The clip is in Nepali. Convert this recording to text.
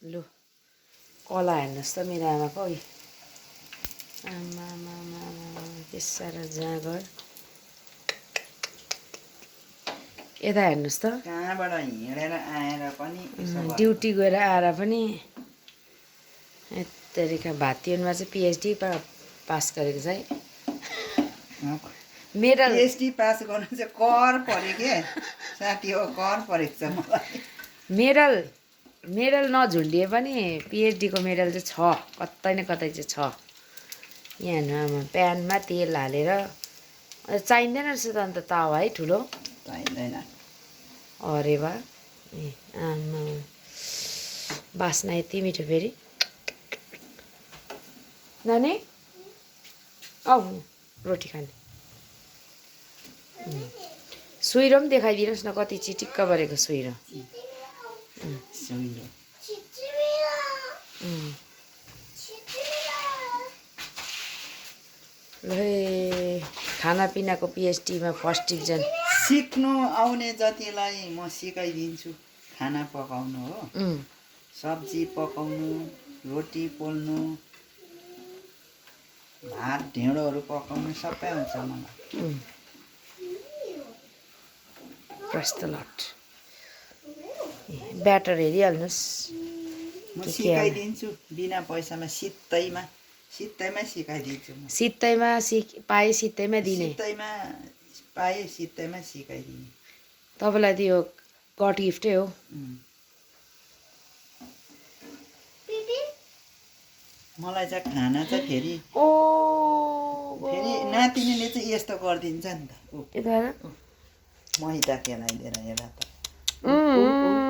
लु कला हेर्नुहोस् त मेरो आमाको आमा के साह्रो जाँगर यता हेर्नुहोस् त कहाँबाट हिँडेर आएर पनि ड्युटी गएर आएर पनि यत्तरिका भातियोनमा चाहिँ पिएचडी पास गरेको चाहिँ मेडल पिएचडी पास गर्नु चाहिँ कर पऱ्यो के साथी हो कर परेको छ मलाई मेडल नझुन्डिए पनि पिएचडीको मेडल चाहिँ छ कतै न कतै चाहिँ छ यहाँ हेर्नु आमा प्यानमा तेल हालेर चाहिँदैन रहेछ त अन्त तावा है ठुलो चाहिँदैन अरे बा ए आमा बास्ना यति मिठो फेरि नानी आऊ रोटी खाने सुइरो पनि देखाइदिनुहोस् न कति चिटिक्क परेको सुइरो ल खानापिनाको पिएचडीमा फर्स्ट डिभिजन सिक्नु आउने जतिलाई म सिकाइदिन्छु खाना पकाउनु हो सब्जी पकाउनु रोटी पोल्नु भात ढेँडोहरू पकाउनु सबै हुन्छ मलाई प्रस्तलट ब्याटर हेरिहाल्नुहोस् म सिकाइदिन्छु बिना पैसामा सित्तैमा सिकाइदिन्छु म सित्तैमा पाए सित्तैमा दिने सित्तैमा पाए सित्तैमा सिकाइदिने तपाईँलाई त यो गड गिफ्टै हो मलाई चाहिँ खाना चाहिँ फेरि नातिनीले चाहिँ यस्तो गरिदिन्छ नि त मैदा केलाइदिएर हेर त